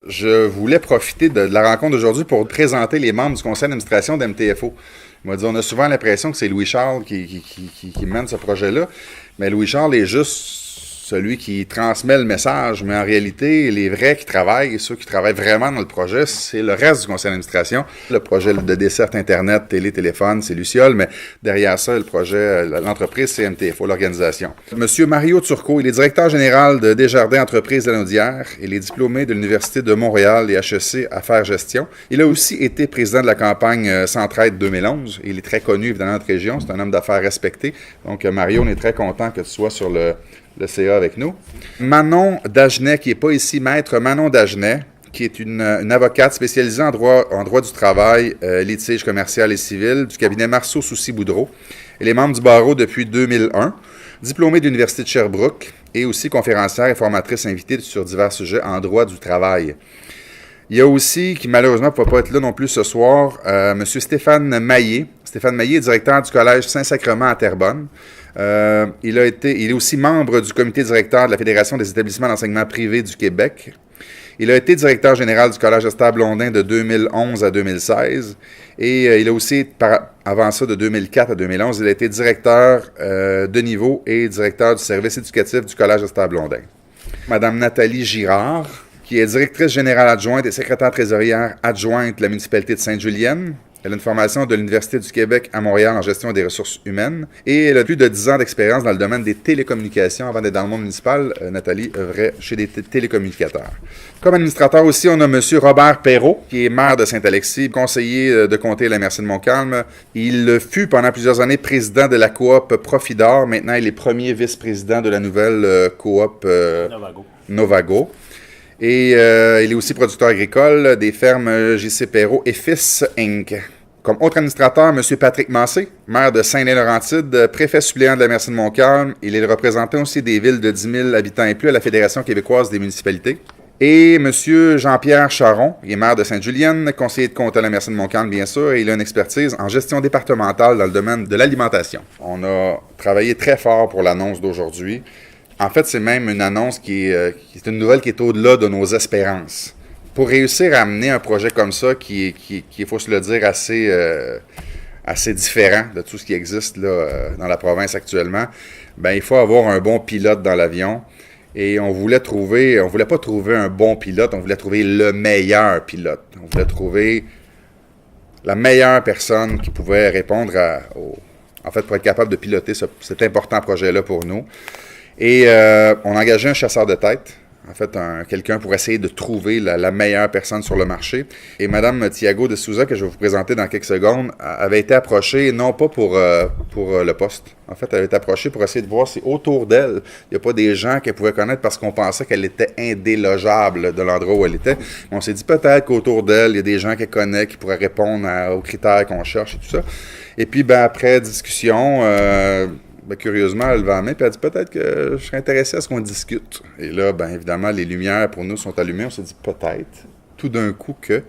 je voulais profiter de la rencontre d'aujourd'hui pour présenter les membres du conseil d'administration d'MTFO. Il m'a dit, on a souvent l'impression que c'est Louis-Charles qui mène ce projet-là, mais Louis-Charles est juste celui qui transmet le message, mais en réalité, les vrais qui travaillent, ceux qui travaillent vraiment dans le projet, c'est le reste du conseil d'administration. Le projet de desserte Internet, téléphone, c'est Luciole, mais derrière ça, le projet, l'entreprise, c'est MTFO, l'organisation. Monsieur Mario Turcot, il est directeur général de Desjardins Entreprises de la Naudière. Il est diplômé de l'Université de Montréal et HEC Affaires Gestion. Il a aussi été président de la campagne Centraide 2011. Il est très connu, évidemment, dans notre région. C'est un homme d'affaires respecté. Donc, Mario, on est très content que tu sois sur le CA avec nous. Manon Dagenet, qui n'est pas ici, maître Manon Dagenet, qui est une avocate spécialisée en droit du travail, litige commercial et civil, du cabinet Marceau Soucy Boudreau. Elle est membre du barreau depuis 2001, diplômée de l'Université de Sherbrooke et aussi conférencière et formatrice invitée sur divers sujets en droit du travail. Il y a aussi, qui malheureusement ne pouvait pas être là non plus ce soir, M. Stéphane Maillé. Stéphane Maillé est directeur du Collège Saint-Sacrement à Terrebonne. Il est aussi membre du comité directeur de la Fédération des établissements d'enseignement privé du Québec. Il a été directeur général du Collège Esther-Blondin de 2011 à 2016. Et il a aussi, avant ça, de 2004 à 2011, il a été directeur de niveau et directeur du service éducatif du Collège Esther-Blondin. Madame Nathalie Girard, qui est directrice générale adjointe et secrétaire trésorière adjointe de la municipalité de Sainte-Julienne. Elle a une formation de l'Université du Québec à Montréal en gestion des ressources humaines et elle a plus de 10 ans d'expérience dans le domaine des télécommunications. Avant d'être dans le monde municipal, Nathalie œuvrait chez des télécommunicateurs. Comme administrateur aussi, on a M. Robert Perrault, qui est maire de Saint-Alexis, conseiller de comté de la Merci-de-Montcalm. Il fut pendant plusieurs années président de la coop Profidor. Maintenant, il est premier vice-président de la nouvelle coop Novago. Et il est aussi producteur agricole des fermes J.C. Perrault et Fils Inc. Comme autre administrateur, M. Patrick Massé, maire de Saint-Lin-Laurentide, préfet suppléant de la Merci-de-Montcalm. Il est le représentant aussi des villes de 10 000 habitants et plus à la Fédération québécoise des municipalités. Et M. Jean-Pierre Charon, il est maire de Sainte-Julienne, conseiller de comté à la Merci-de-Montcalm, bien sûr, et il a une expertise en gestion départementale dans le domaine de l'alimentation. On a travaillé très fort pour l'annonce d'aujourd'hui. En fait, c'est même une annonce qui est une nouvelle qui est au-delà de nos espérances. Pour réussir à amener un projet comme ça, qui il faut se le dire, assez différent de tout ce qui existe là, dans la province actuellement, ben il faut avoir un bon pilote dans l'avion. Et on voulait pas trouver un bon pilote, on voulait trouver le meilleur pilote. On voulait trouver la meilleure personne qui pouvait répondre pour être capable de piloter cet important projet-là pour nous. Et on a engagé un chasseur de tête, en fait, quelqu'un pour essayer de trouver la meilleure personne sur le marché. Et Mme Thiago de Souza, que je vais vous présenter dans quelques secondes, avait été approchée, non pas pour le poste. En fait, elle avait été approchée pour essayer de voir si autour d'elle, il n'y a pas des gens qu'elle pouvait connaître parce qu'on pensait qu'elle était indélogeable de l'endroit où elle était. On s'est dit peut-être qu'autour d'elle, il y a des gens qu'elle connaît qui pourraient répondre aux critères qu'on cherche et tout ça. Et puis, après discussion... curieusement, elle leva la main et elle a dit peut-être que je serais intéressé à ce qu'on discute. Et là, évidemment, les lumières pour nous sont allumées. On s'est dit peut-être, tout d'un coup que.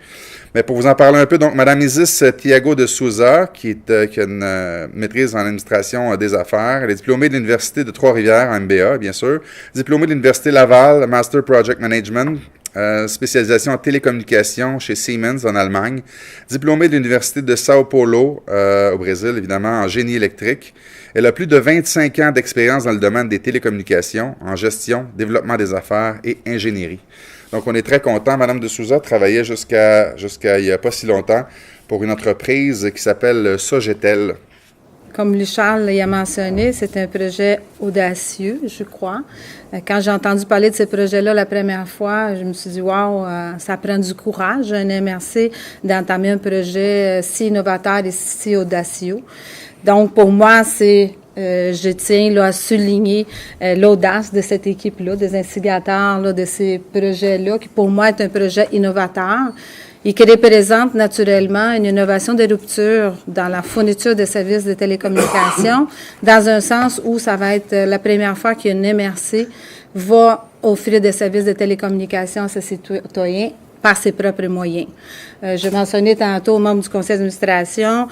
Mais pour vous en parler un peu, donc, Mme Isis Thiago de Souza, qui a une maîtrise en administration des affaires. Elle est diplômée de l'Université de Trois-Rivières, en MBA, bien sûr. Diplômée de l'Université Laval, Master Project Management. Spécialisation en télécommunications chez Siemens en Allemagne. Diplômée de l'Université de Sao Paulo, au Brésil, évidemment, en génie électrique. Elle a plus de 25 ans d'expérience dans le domaine des télécommunications, en gestion, développement des affaires et ingénierie. Donc, on est très content. Mme de Souza travaillait jusqu'à il n'y a pas si longtemps pour une entreprise qui s'appelle Sogetel. Comme Charles l'a mentionné, c'est un projet audacieux, je crois. Quand j'ai entendu parler de ce projet-là la première fois, je me suis dit, wow, ça prend du courage, un MRC, d'entamer un projet si innovateur et si audacieux. Donc, pour moi, je tiens à souligner l'audace de cette équipe-là, des instigateurs de ces projets-là, qui pour moi est un projet innovateur et qui représente naturellement une innovation de rupture dans la fourniture de services de télécommunications, dans un sens où ça va être la première fois qu'une MRC va offrir des services de télécommunications à ses citoyens par ses propres moyens. Je mentionnais tantôt aux membres du conseil d'administration,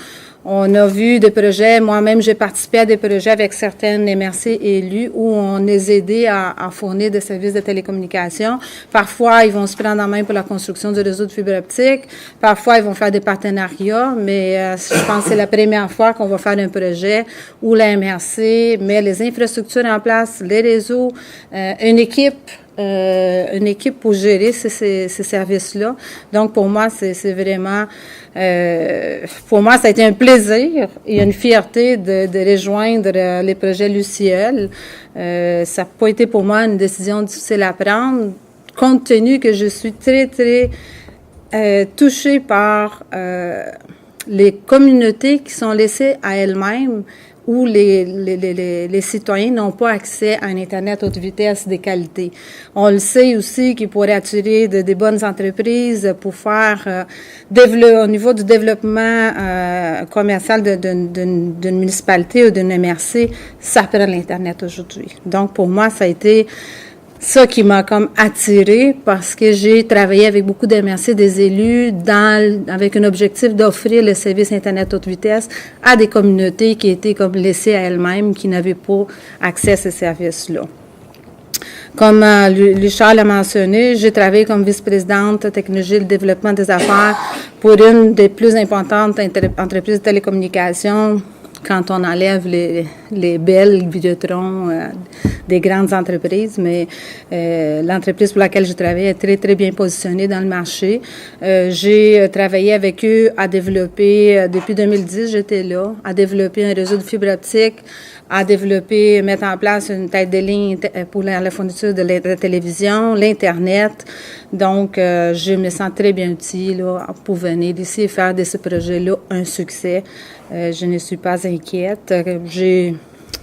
On a vu des projets, moi-même j'ai participé à des projets avec certains MRC élus où on les aidait à fournir des services de télécommunication. Parfois, ils vont se prendre en main pour la construction du réseau de fibre optique. Parfois, ils vont faire des partenariats, mais je pense que c'est la première fois qu'on va faire un projet où la MRC met les infrastructures en place, les réseaux, une équipe pour gérer ces services-là. Donc, pour moi, c'est vraiment... pour moi, ça a été un plaisir et une fierté de rejoindre les projets Luciel. Ça n'a pas été pour moi une décision difficile à prendre, compte tenu que je suis très, très touchée par les communautés qui sont laissées à elles-mêmes, où les citoyens n'ont pas accès à un Internet haute vitesse de qualité. On le sait aussi qu'il pourrait attirer des bonnes entreprises pour faire au niveau du développement commercial d'une municipalité ou d'une MRC, ça prend l'Internet aujourd'hui. Donc, pour moi, ça a été ça qui m'a comme attirée parce que j'ai travaillé avec beaucoup d'MRC, des élus, avec un objectif d'offrir le service Internet haute vitesse à des communautés qui étaient comme laissées à elles-mêmes, qui n'avaient pas accès à ces services-là. Comme Lucharles l'a mentionné, j'ai travaillé comme vice-présidente technologie et développement des affaires pour une des plus importantes entreprises de télécommunications, quand on enlève les belles Vidéotron des grandes entreprises, mais l'entreprise pour laquelle je travaille est très, très bien positionnée dans le marché. J'ai travaillé avec eux à développer, depuis 2010, j'étais là, à développer un réseau de fibre optique, à mettre en place une tête de ligne pour la fourniture de la télévision, l'Internet. Donc, je me sens très bien utile là, pour venir ici et faire de ce projet-là un succès. Je ne suis pas inquiète. J'ai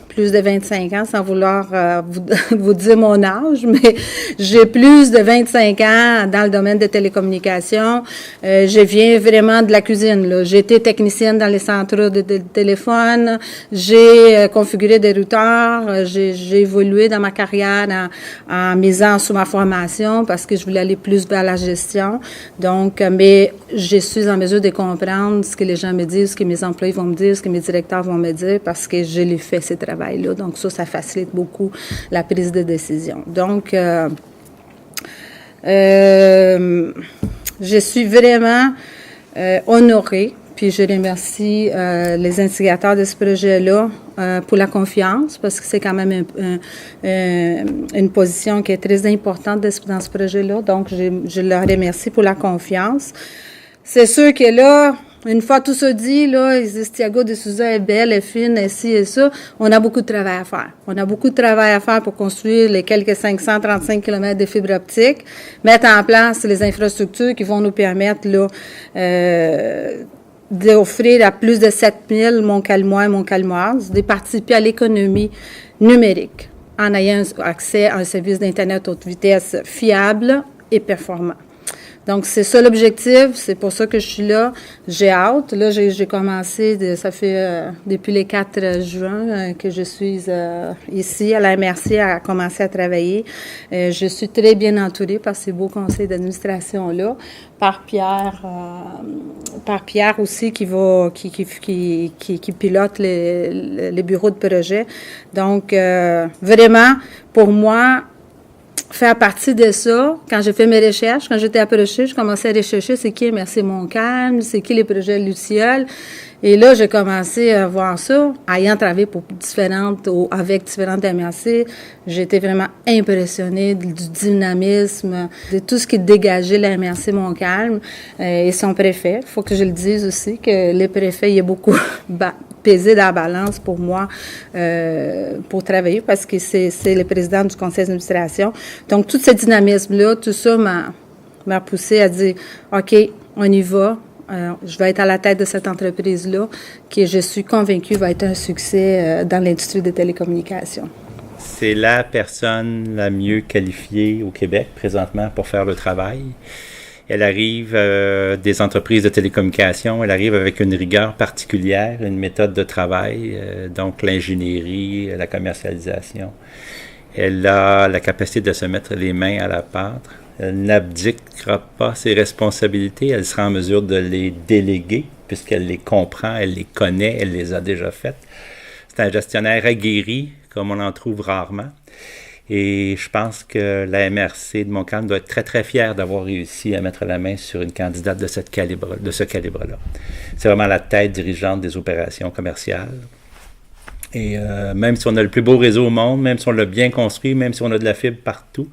plus de 25 ans, sans vouloir vous dire mon âge, mais j'ai plus de 25 ans dans le domaine des télécommunications. Je viens vraiment de la cuisine, là. J'ai été technicienne dans les centres de téléphone, j'ai configuré des routeurs, j'ai évolué dans ma carrière en misant sur ma formation parce que je voulais aller plus vers la gestion. Donc, mais je suis en mesure de comprendre ce que les gens me disent, ce que mes employés vont me dire, ce que mes directeurs vont me dire parce que je l'ai fait, ce travail. Donc, ça facilite beaucoup la prise de décision. Donc, je suis vraiment honorée, puis je remercie les instigateurs de ce projet-là pour la confiance, parce que c'est quand même une position qui est très importante dans ce projet-là. Donc, je leur remercie pour la confiance. C'est sûr que là, une fois tout ça dit, là, Thiago de Souza est belle, est fine, est ci et ça, on a beaucoup de travail à faire. On a beaucoup de travail à faire pour construire les quelques 535 km de fibre optique, mettre en place les infrastructures qui vont nous permettre, là, d'offrir à plus de 7000 Montcalmois et Montcalmoises, de participer à l'économie numérique en ayant accès à un service d'Internet haute vitesse fiable et performant. Donc, c'est ça l'objectif, c'est pour ça que je suis là. J'ai hâte. Là, j'ai commencé, ça fait depuis le 4 juin que je suis ici à la MRC à commencer à travailler. Je suis très bien entourée par ces beaux conseils d'administration-là, par Pierre aussi qui pilote les bureaux de projet. Donc, vraiment, pour moi, faire partie de ça, quand j'ai fait mes recherches, quand j'étais approchée, je commençais à rechercher c'est qui MRC Montcalm, c'est qui les projets Luciel. Et là, j'ai commencé à voir ça, ayant travaillé avec différentes MRC. J'étais vraiment impressionnée du dynamisme, de tout ce qui dégageait la MRC Montcalm et son préfet. Il faut que je le dise aussi, que le préfet, il est beaucoup pesé dans la balance pour moi pour travailler parce que c'est le président du conseil d'administration. Donc, tout ce dynamisme-là, tout ça m'a poussé à dire, OK, on y va. Je vais être à la tête de cette entreprise-là, qui, je suis convaincue, va être un succès dans l'industrie des télécommunications. C'est la personne la mieux qualifiée au Québec présentement pour faire le travail. Elle arrive des entreprises de télécommunications, elle arrive avec une rigueur particulière, une méthode de travail, donc l'ingénierie, la commercialisation. Elle a la capacité de se mettre les mains à la pâte. Elle n'abdiquera pas ses responsabilités, elle sera en mesure de les déléguer puisqu'elle les comprend, elle les connaît, elle les a déjà faites. C'est un gestionnaire aguerri, comme on en trouve rarement. Et je pense que la MRC de Montcalm doit être très, très fière d'avoir réussi à mettre la main sur une candidate de ce calibre-là. C'est vraiment la tête dirigeante des opérations commerciales. Et même si on a le plus beau réseau au monde, même si on l'a bien construit, même si on a de la fibre partout,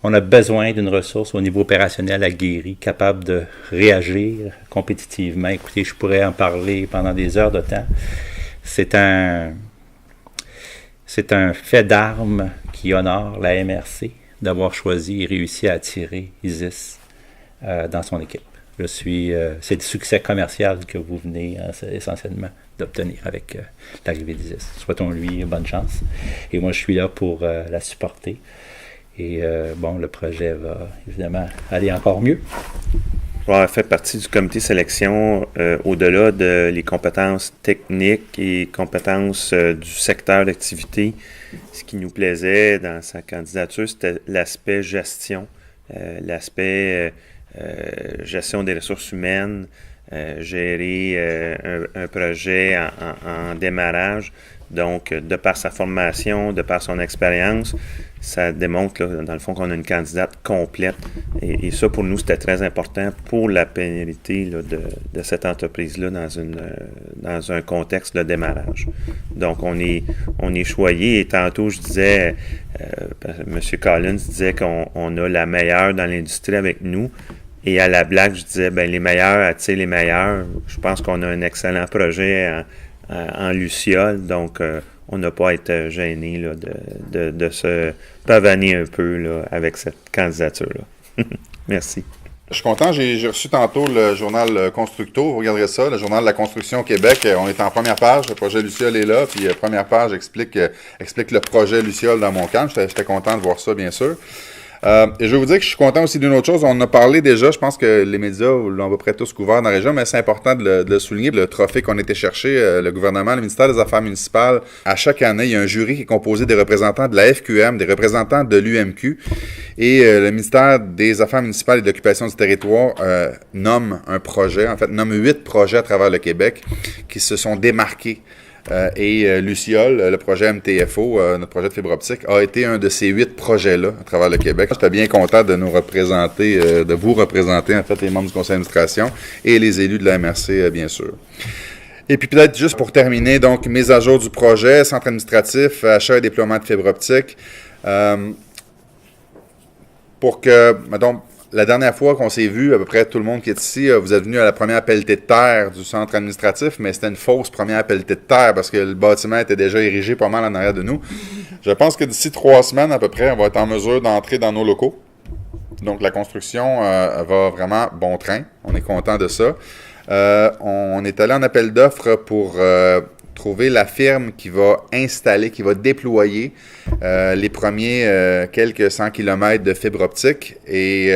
on a besoin d'une ressource au niveau opérationnel aguerrie, capable de réagir compétitivement. Écoutez, je pourrais en parler pendant des heures de temps. C'est un fait d'armes qui honore la MRC d'avoir choisi et réussi à attirer Isis dans son équipe. C'est le succès commercial que vous venez essentiellement d'obtenir avec l'arrivée d'Isis. Souhaitons-lui bonne chance. Et moi, je suis là pour la supporter. Et le projet va évidemment aller encore mieux. Pour avoir fait partie du comité sélection, au-delà de les compétences techniques et compétences du secteur d'activité, ce qui nous plaisait dans sa candidature, c'était l'aspect gestion, l'aspect gestion des ressources humaines, gérer un projet en démarrage. Donc, de par sa formation, de par son expérience, ça démontre, là, dans le fond, qu'on a une candidate complète. Et ça, pour nous, c'était très important pour la pérennité là, de cette entreprise-là dans un contexte de démarrage. Donc, on est choyé. Et tantôt, je disais, M. Collins disait qu'on a la meilleure dans l'industrie avec nous. Et à la blague, je disais, les meilleurs attirent les meilleurs. Je pense qu'on a un excellent projet en Luciole, donc on n'a pas à être gêné là, de se pavaner un peu là, avec cette candidature-là. Merci. Je suis content, j'ai reçu tantôt le journal Constructo, vous regarderez ça, le journal de la construction au Québec. On est en première page, le projet Luciole est là, puis première page explique le projet Luciole dans Montcalm. J'étais content de voir ça, bien sûr. Et je vais vous dire que je suis content aussi d'une autre chose. On en a parlé déjà, je pense que les médias l'ont à peu près tous couvert dans la région, mais c'est important de le souligner. Le trophée qu'on a été chercher, le gouvernement, le ministère des Affaires municipales, à chaque année, il y a un jury qui est composé des représentants de la FQM, des représentants de l'UMQ, et le ministère des Affaires municipales et de l'occupation du territoire nomme 8 projets à travers le Québec qui se sont démarqués. Et Luciole, le projet MTFO, notre projet de fibre optique, a été un de ces 8 projets-là à travers le Québec. J'étais bien content de nous représenter, de vous représenter, en fait, les membres du conseil d'administration et les élus de la MRC, bien sûr. Et puis peut-être juste pour terminer, donc, mise à jour du projet, centre administratif, achat et déploiement de fibre optique. Pour que, mettons, la dernière fois qu'on s'est vu, à peu près tout le monde qui est ici, vous êtes venu à la première pelletée de terre du centre administratif, mais c'était une fausse première pelletée de terre parce que le bâtiment était déjà érigé pas mal en arrière de nous. Je pense que d'ici 3 semaines à peu près, on va être en mesure d'entrer dans nos locaux. Donc la construction va vraiment bon train. On est content de ça. On est allé en appel d'offres pour trouver la firme qui va installer, qui va déployer les premiers quelques 100 km de fibre optique. Et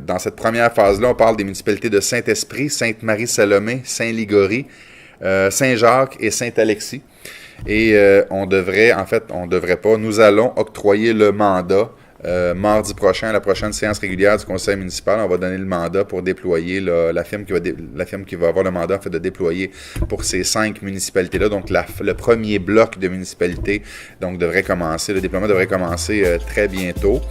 dans cette première phase-là, on parle des municipalités de Saint-Esprit, Sainte-Marie-Salomé, Saint-Ligory, Saint-Jacques et Saint-Alexis. Et nous allons octroyer le mandat mardi prochain, à la prochaine séance régulière du conseil municipal. On va donner le mandat pour déployer la firme qui va avoir le mandat en fait, de déployer pour ces 5 municipalités-là. Donc, le premier bloc de municipalités donc, devrait commencer, le déploiement devrait commencer très bientôt.